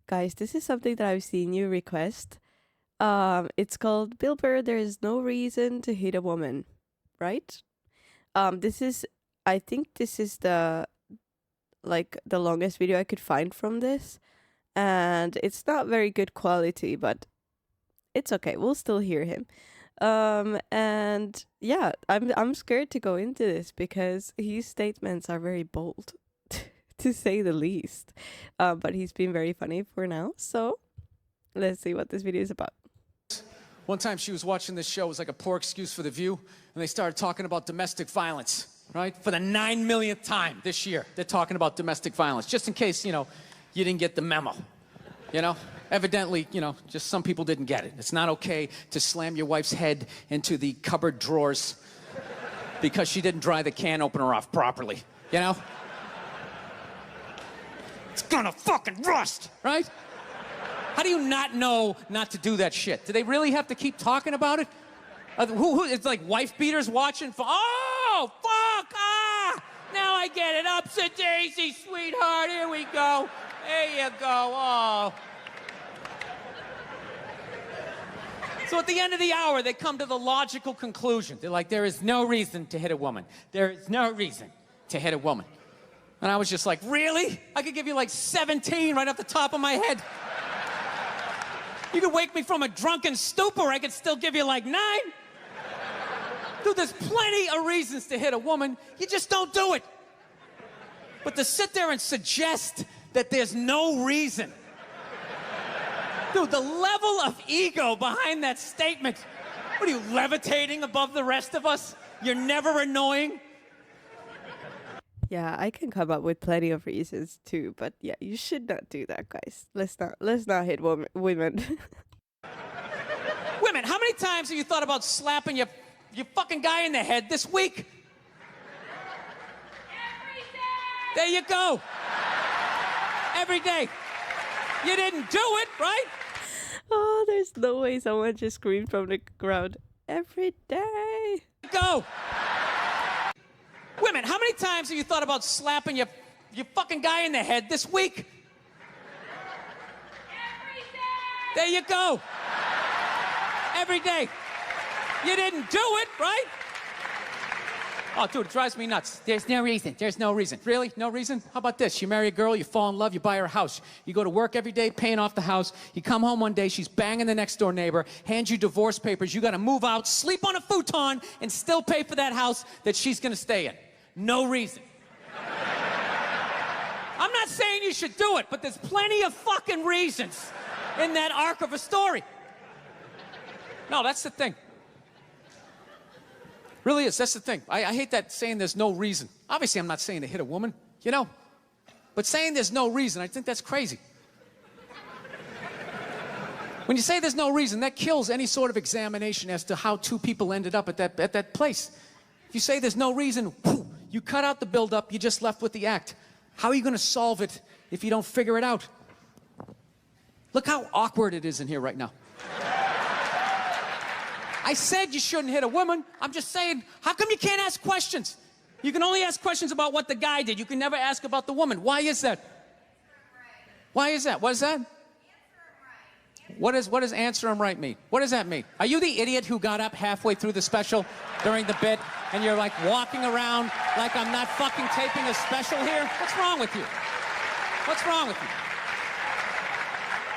Guys, this is something that I've seen you request. It's called Bill Burr There is no reason to hit a woman, right? This is I think this is the longest video I could find from this, and it's not very good quality, but it's okay. We'll still hear him. And yeah, I'm scared to go into this because his statements are very bold, to say the least. But he's been very funny for now. So let's see what this video is about. One time she was watching this show, it was like a poor excuse for The View, and they started talking about domestic violence, right? For the 9 millionth time this year, they're talking about domestic violence, just in case, you didn't get the memo, Evidently, just some people didn't get it. It's not okay to slam your wife's head into the cupboard drawers because she didn't dry the can opener off properly, It's gonna fucking rust, right? How do you not know not to do that shit? Do they really have to keep talking about it? It's like wife beaters watching. Oh, fuck! Now I get it. Ups a daisy, sweetheart. Here we go. There you go. Oh. So at the end of the hour, they come to the logical conclusion. They're like, there is no reason to hit a woman. There is no reason to hit a woman. And I was just like, really? I could give you like 17 right off the top of my head. You could wake me from a drunken stupor, I could still give you like 9. Dude, there's plenty of reasons to hit a woman. You just don't do it. But to sit there and suggest that there's no reason. Dude, the level of ego behind that statement. What are you, levitating above the rest of us? You're never annoying? Yeah, I can come up with plenty of reasons too, but yeah, you should not do that, guys. Let's not hit women. Women, how many times have you thought about slapping your fucking guy in the head this week? Every day! There you go. Every day. You didn't do it, right? Oh, there's no way someone just screamed from the crowd. Every day. Go. Women, how many times have you thought about slapping your fucking guy in the head this week? Every day! There you go. Every day. You didn't do it, right? Oh, dude, it drives me nuts. There's no reason. There's no reason. Really? No reason? How about this? You marry a girl, you fall in love, you buy her a house. You go to work every day paying off the house. You come home one day, she's banging the next door neighbor, hands you divorce papers. You got to move out, sleep on a futon, and still pay for that house that she's going to stay in. No reason. I'm not saying you should do it, but there's plenty of fucking reasons in that arc of a story. No, that's the thing. Really is. That's the thing. I hate that saying there's no reason. Obviously, I'm not saying to hit a woman, but saying there's no reason, I think that's crazy. When you say there's no reason, that kills any sort of examination as to how two people ended up at that place. If you say there's no reason, you cut out the build-up, you're just left with the act. How are you going to solve it if you don't figure it out? Look how awkward it is in here right now. I said you shouldn't hit a woman. I'm just saying, how come you can't ask questions? You can only ask questions about what the guy did. You can never ask about the woman. Why is that? Why is that? What is that? What does answer him right mean? What does that mean? Are you the idiot who got up halfway through the special during the bit and you're like walking around like I'm not fucking taping a special here? What's wrong with you? What's wrong with you?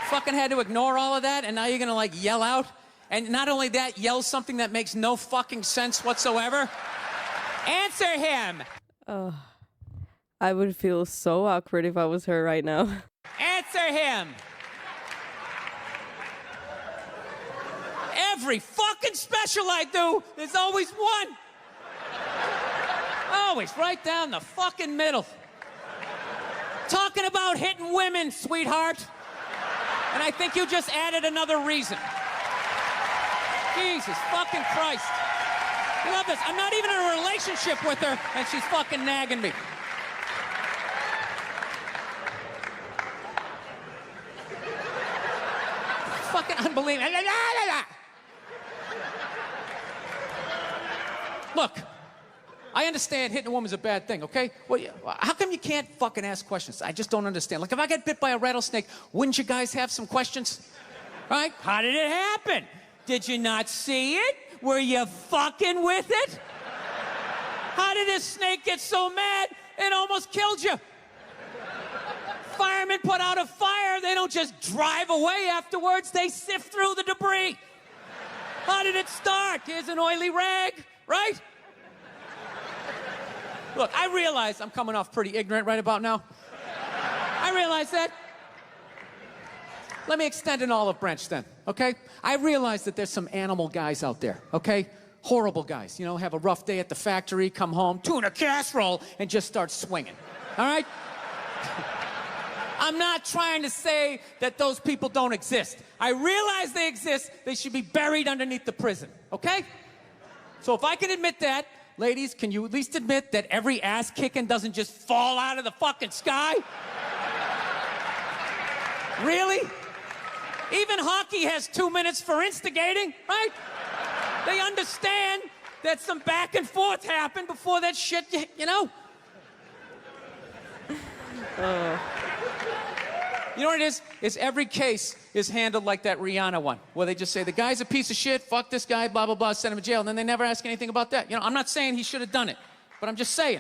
Fucking had to ignore all of that and now you're gonna like yell out? And not only that, yell something that makes no fucking sense whatsoever? Answer him! Oh, I would feel so awkward if I was her right now. Answer him! Every fucking special I do, there's always one. Always right down the fucking middle. Talking about hitting women, sweetheart. And I think you just added another reason. Jesus fucking Christ. You love this. I'm not even in a relationship with her, and she's fucking nagging me. Fucking unbelievable. Look, I understand hitting a woman's a bad thing, okay? Well, how come you can't fucking ask questions? I just don't understand. Like, if I got bit by a rattlesnake, wouldn't you guys have some questions? Right? How did it happen? Did you not see it? Were you fucking with it? How did this snake get so mad it almost killed you? Firemen put out a fire, they don't just drive away afterwards, they sift through the debris. How did it start? Here's an oily rag, right? Look, I realize I'm coming off pretty ignorant right about now. I realize that. Let me extend an olive branch then, okay? I realize that there's some animal guys out there, okay? Horrible guys, you know, have a rough day at the factory, come home, tuna casserole, and just start swinging, all right? I'm not trying to say that those people don't exist. I realize they exist. They should be buried underneath the prison, okay? So if I can admit that, ladies, can you at least admit that every ass kicking doesn't just fall out of the fucking sky? Really? Even hockey has 2 minutes for instigating, right? They understand that some back and forth happened before that shit, you know? You know what it is? It's every case is handled like that Rihanna one, where they just say, the guy's a piece of shit, fuck this guy, blah, blah, blah, send him to jail, and then they never ask anything about that. You know, I'm not saying he should have done it, but I'm just saying.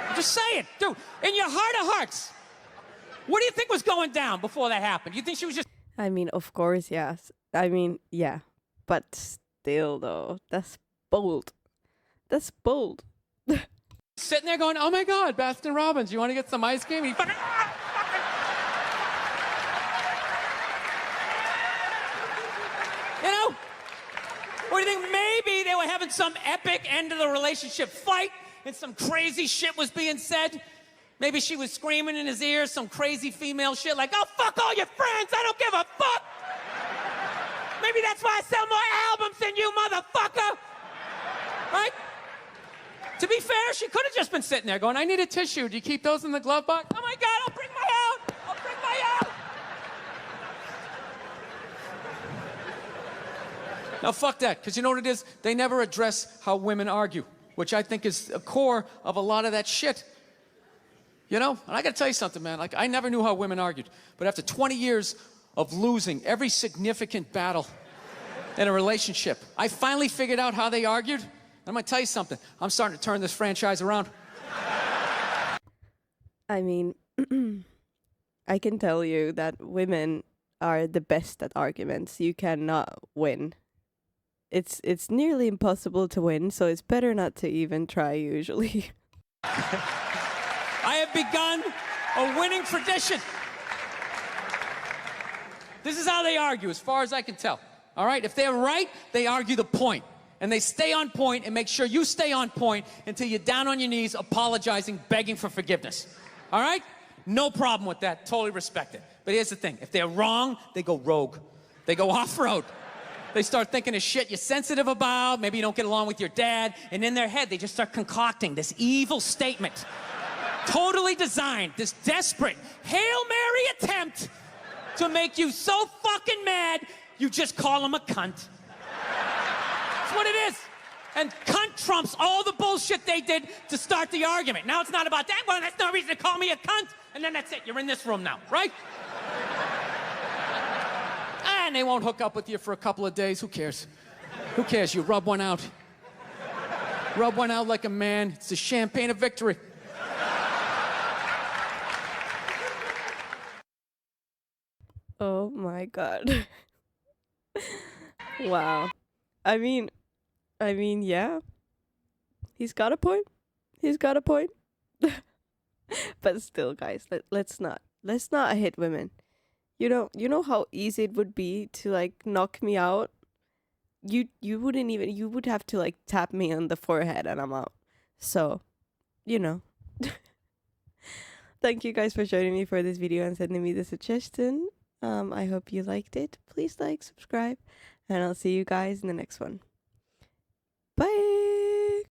I'm just saying, dude, in your heart of hearts, what do you think was going down before that happened? You think she was just... I mean, of course, yes. I mean, yeah. But still, though, that's bold. That's bold. sitting there going, oh my God, Baskin Robbins, you want to get some ice cream? And he fucking... You know? Or do you think maybe they were having some epic end of the relationship fight and some crazy shit was being said? Maybe she was screaming in his ear some crazy female shit like, oh, fuck all your friends, I don't give a fuck. Maybe that's why I sell more albums than you, motherfucker. Right? To be fair, she could have just been sitting there going, I need a tissue. Do you keep those in the glove box? Oh my God, I'll bring my out. I'll bring my out. Now, fuck that, because you know what it is? They never address how women argue, which I think is a core of a lot of that shit. You know? And I gotta tell you something, man. Like, I never knew how women argued. But after 20 years of losing every significant battle in a relationship, I finally figured out how they argued. I'm gonna tell you something. I'm starting to turn this franchise around. I mean, I can tell you that women are the best at arguments. You cannot win. It's nearly impossible to win, so it's better not to even try usually. I have begun a winning tradition. This is how they argue, as far as I can tell. All right? If they're right, they argue the point. And they stay on point and make sure you stay on point until you're down on your knees, apologizing, begging for forgiveness. All right? No problem with that. Totally respect it. But here's the thing. If they're wrong, they go rogue. They go off-road. They start thinking of shit you're sensitive about. Maybe you don't get along with your dad. And in their head, they just start concocting this evil statement. Totally designed, this desperate Hail Mary attempt to make you so fucking mad, you just call them a cunt. That's what it is. And cunt trumps all the bullshit they did to start the argument. Now it's not about that. Well, that's no reason to call me a cunt. And then that's it. You're in this room now, right? And they won't hook up with you for a couple of days. Who cares? Who cares? You rub one out. Rub one out like a man. It's the champagne of victory. Oh my God. Wow. I mean, yeah. He's got a point. He's got a point. But still, guys, let's not hit women. You know how easy it would be to like knock me out? You wouldn't even, you would have to like tap me on the forehead and I'm out. So, you know. Thank you guys for joining me for this video and sending me the suggestion. I hope you liked it. Please like, subscribe, and I'll see you guys in the next one.